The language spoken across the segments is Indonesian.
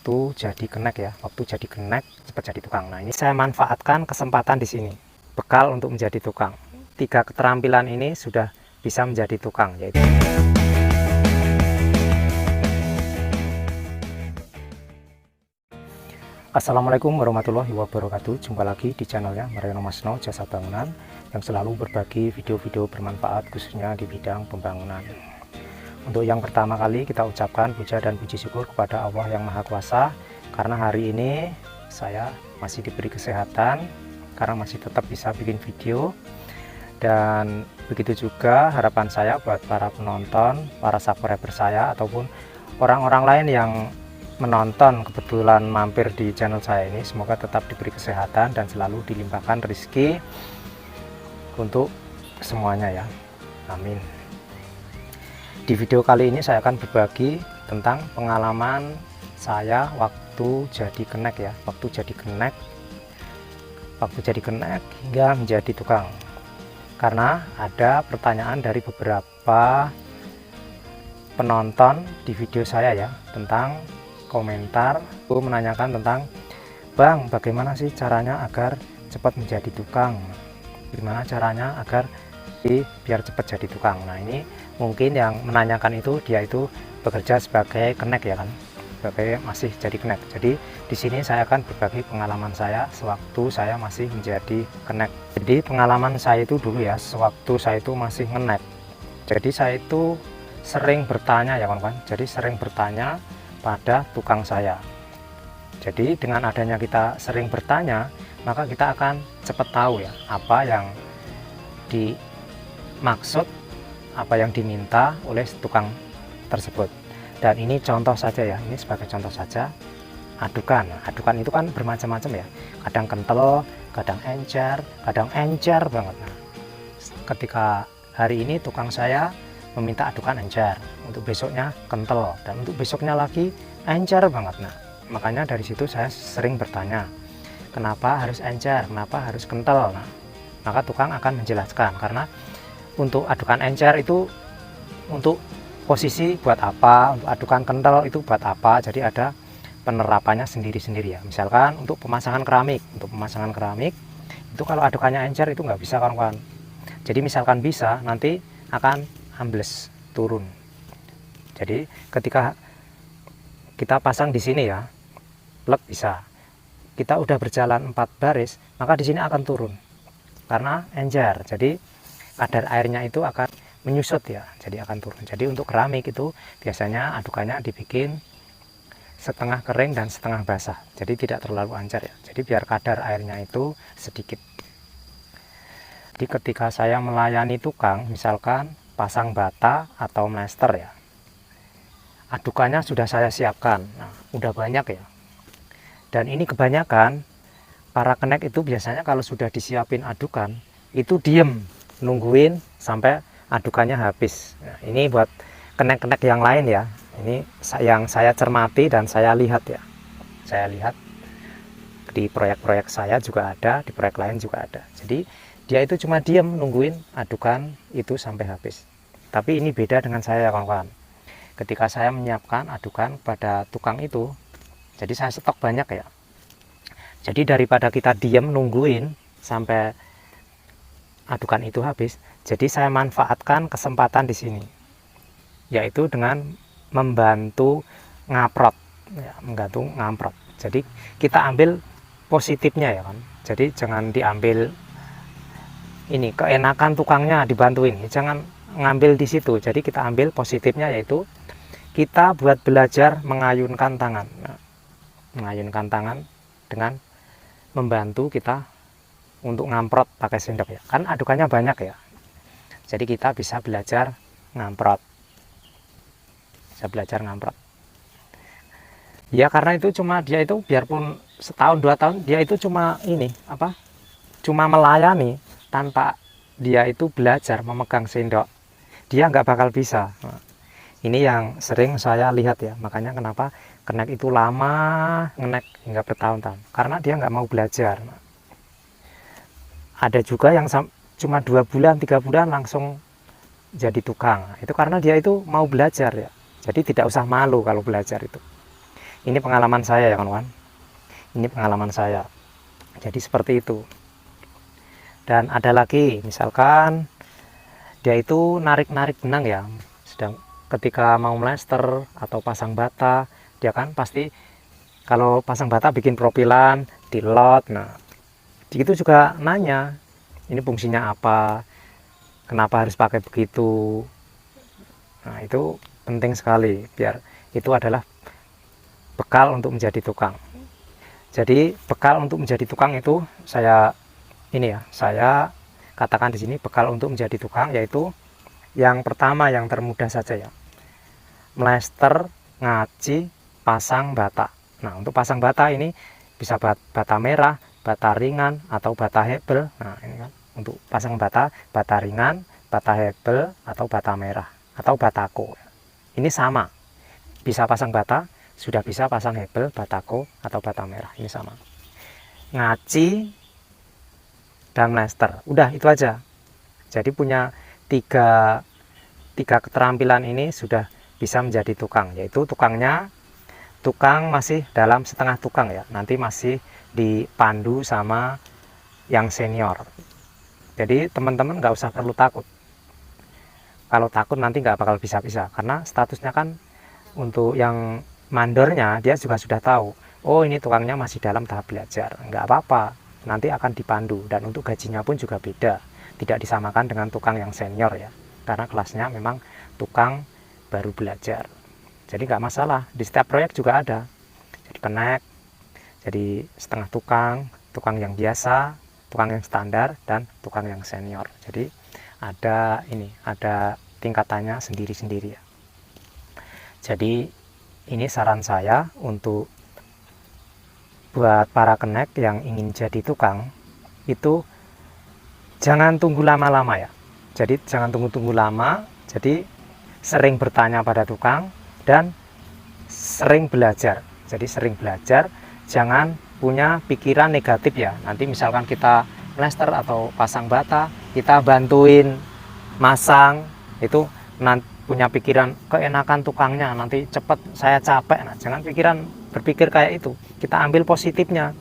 waktu jadi kenek ya, waktu jadi kenek cepat jadi tukang. Nah, ini saya manfaatkan kesempatan di sini, bekal untuk menjadi tukang. 3 keterampilan ini sudah bisa menjadi tukang, yaitu Assalamualaikum warahmatullahi wabarakatuh. Jumpa lagi di channelnya Mariono Masno Jasa Bangunan yang selalu berbagi video-video bermanfaat khususnya di bidang pembangunan. Untuk yang pertama kali kita ucapkan puja dan puji syukur kepada Allah yang Maha Kuasa, karena hari ini saya masih diberi kesehatan, karena masih tetap bisa bikin video. Dan begitu juga harapan saya buat para penonton, para subscriber saya, ataupun orang-orang lain yang menonton kebetulan mampir di channel saya ini, semoga tetap diberi kesehatan dan selalu dilimpahkan rezeki untuk semuanya ya, amin. Di video kali ini saya akan berbagi tentang pengalaman saya waktu jadi kenek ya, waktu jadi kenek hingga menjadi tukang. Karena ada pertanyaan dari beberapa penonton di video saya ya, tentang komentar menanyakan tentang, Bang, bagaimana sih caranya agar cepat menjadi tukang? Gimana caranya agar biar cepat jadi tukang? Nah, ini mungkin yang menanyakan itu dia itu bekerja sebagai kenek ya kan, sebagai masih jadi kenek. Jadi di sini saya akan berbagi pengalaman saya sewaktu saya masih menjadi kenek. Jadi pengalaman saya itu dulu ya, sewaktu saya itu masih ngenek. Jadi saya itu sering bertanya ya kawan-kawan. Jadi sering bertanya pada tukang saya. Jadi dengan adanya kita sering bertanya, maka kita akan cepat tahu ya apa yang dimaksud, apa yang diminta oleh tukang tersebut. Dan ini contoh saja ya, ini sebagai contoh saja. Adukan itu kan bermacam-macam ya, kadang kental, kadang encer banget. Nah, ketika hari ini tukang saya meminta adukan encer, untuk besoknya kental, dan untuk besoknya lagi encer banget. Nah, makanya dari situ saya sering bertanya, kenapa harus encer, kenapa harus kental? Nah, maka tukang akan menjelaskan, karena untuk adukan encer itu untuk posisi buat apa, untuk adukan kental itu buat apa. Jadi ada penerapannya sendiri-sendiri ya. Misalkan untuk pemasangan keramik, itu kalau adukannya encer itu nggak bisa kawan-kawan. Jadi misalkan bisa, nanti akan ambles turun. Jadi ketika kita pasang di sini ya, plek bisa. Kita udah berjalan 4 baris, maka di sini akan turun karena encer. Jadi kadar airnya itu akan menyusut ya, jadi akan turun. Jadi untuk keramik itu biasanya adukannya dibikin setengah kering dan setengah basah, jadi tidak terlalu encer ya. Jadi biar kadar airnya itu sedikit. Jadi ketika saya melayani tukang, misalkan pasang bata atau mlester ya, adukannya sudah saya siapkan. Nah, udah banyak ya. Dan ini kebanyakan para kenek itu biasanya kalau sudah disiapin adukan, itu diem nungguin sampai adukannya habis. Nah, ini buat kenek-kenek yang lain ya. Ini yang saya cermati dan saya lihat ya. Saya lihat di proyek-proyek saya juga ada, di proyek lain juga ada. Jadi dia itu cuma diem nungguin adukan itu sampai habis. Tapi ini beda dengan saya kawan-kawan. Ketika saya menyiapkan adukan pada tukang itu, jadi saya stok banyak ya. Jadi daripada kita diem nungguin sampai adukan itu habis, jadi saya manfaatkan kesempatan di sini, yaitu dengan membantu ngaprot ya, ngamprot. Jadi kita ambil positifnya ya kan. Jadi jangan diambil ini keenakan tukangnya dibantuin, jangan ngambil di situ. Jadi kita ambil positifnya, yaitu kita buat belajar mengayunkan tangan. Nah, mengayunkan tangan dengan membantu kita untuk ngamprot pakai sendok ya, kan adukannya banyak ya. Jadi kita bisa belajar ngamprot, ya, karena itu cuma dia itu biarpun setahun 2 tahun dia itu cuma ini apa, cuma melayani tanpa dia itu belajar memegang sendok, dia nggak bakal bisa. Nah, ini yang sering saya lihat ya, makanya kenapa kenek itu lama ngenek hingga bertahun-tahun, karena dia nggak mau belajar. Nah, ada juga yang cuma 2 bulan 3 bulan langsung jadi tukang. Itu karena dia itu mau belajar ya, jadi tidak usah malu kalau belajar itu. Ini pengalaman saya ya kawan-kawan, ini pengalaman saya. Jadi seperti itu. Dan ada lagi, misalkan dia itu narik-narik benang ya, sedang ketika mau mlester atau pasang bata, dia kan pasti kalau pasang bata bikin propilan, dilot. Nah, itu juga nanya, ini fungsinya apa, kenapa harus pakai begitu. Nah, itu penting sekali, biar itu adalah bekal untuk menjadi tukang. Jadi bekal untuk menjadi tukang itu saya katakan di sini bekal untuk menjadi tukang, yaitu yang pertama, yang termudah saja ya, mlester, ngaji, pasang bata. Nah, untuk pasang bata ini bisa bata merah, bata ringan, atau bata hebel. Nah, ini kan untuk pasang bata, bata ringan, bata hebel, atau bata merah, atau batako. Ini sama, bisa pasang bata, sudah bisa pasang hebel, batako, atau bata merah. Ini sama. Ngaji dan mlester, udah itu aja. Jadi punya tiga keterampilan ini sudah bisa menjadi tukang, yaitu tukang masih dalam setengah tukang ya, nanti masih dipandu sama yang senior. Jadi teman-teman nggak usah perlu takut. Kalau takut nanti nggak bakal bisa-bisa, karena statusnya kan untuk yang mandornya dia juga sudah tahu, oh ini tukangnya masih dalam tahap belajar, nggak apa-apa, nanti akan dipandu. Dan untuk gajinya pun juga beda, tidak disamakan dengan tukang yang senior ya, karena kelasnya memang tukang baru belajar. Jadi nggak masalah, di setiap proyek juga ada, jadi kenek, jadi setengah tukang, tukang yang biasa, tukang yang standar, dan tukang yang senior. Jadi ada tingkatannya sendiri-sendiri ya. Jadi ini saran saya untuk buat para kenek yang ingin jadi tukang, itu jangan tunggu lama-lama ya. Jadi jangan tunggu-tunggu lama, jadi sering bertanya pada tukang dan sering belajar. Jadi sering belajar, jangan punya pikiran negatif ya. Nanti misalkan kita mlester atau pasang bata, kita bantuin masang, itu nanti punya pikiran keenakan tukangnya, nanti cepet, saya capek. Nah, jangan berpikir kayak itu. Kita ambil positifnya,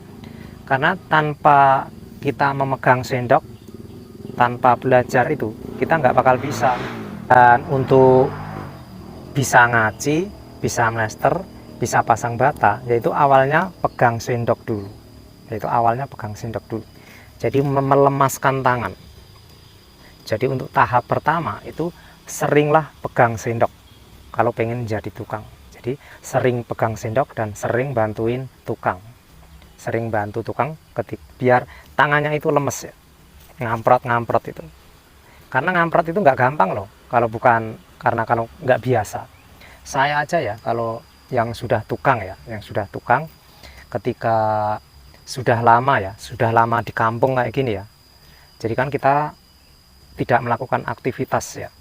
karena tanpa kita memegang sendok, tanpa belajar itu kita nggak bakal bisa. Dan untuk bisa ngaji, bisa mlester, bisa pasang bata, yaitu awalnya pegang sendok dulu. Jadi melemaskan tangan. Jadi untuk tahap pertama itu seringlah pegang sendok kalau pengen jadi tukang. Jadi sering pegang sendok dan sering bantuin tukang, sering bantu tukang biar tangannya itu lemes ya, ngamprot itu. Karena ngamprot itu nggak gampang loh kalau nggak biasa. Saya aja ya, kalau yang sudah tukang ketika sudah lama di kampung kayak gini ya, jadi kan kita tidak melakukan aktivitas ya.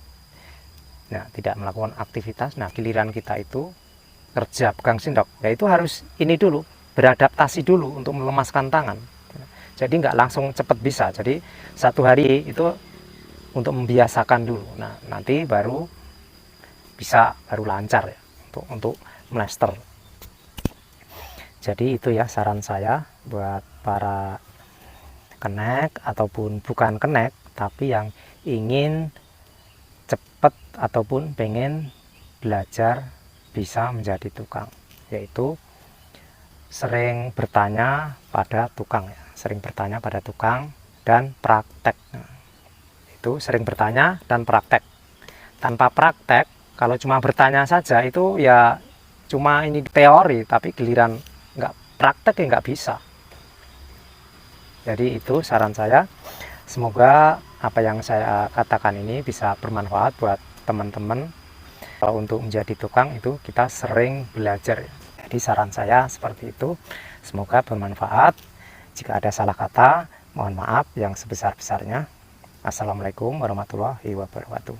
Nah, tidak melakukan aktivitas, nah giliran kita itu kerja pegang sendok, ya itu harus ini dulu, beradaptasi dulu untuk melemaskan tangan. Jadi nggak langsung cepat bisa, jadi 1 hari itu untuk membiasakan dulu. Nah, nanti baru lancar ya untuk mlester. Jadi itu ya saran saya buat para kenek ataupun bukan kenek, tapi yang ingin cepat ataupun pengen belajar bisa menjadi tukang, yaitu sering bertanya pada tukang ya, dan praktek. Nah, itu sering bertanya dan praktek. Tanpa praktek, kalau cuma bertanya saja itu ya cuma ini teori, tapi giliran nggak praktek ya nggak bisa. Jadi itu saran saya. Semoga apa yang saya katakan ini bisa bermanfaat buat teman-teman. Kalau untuk menjadi tukang itu kita sering belajar. Jadi saran saya seperti itu. Semoga bermanfaat. Jika ada salah kata, mohon maaf yang sebesar-besarnya. Assalamualaikum warahmatullahi wabarakatuh.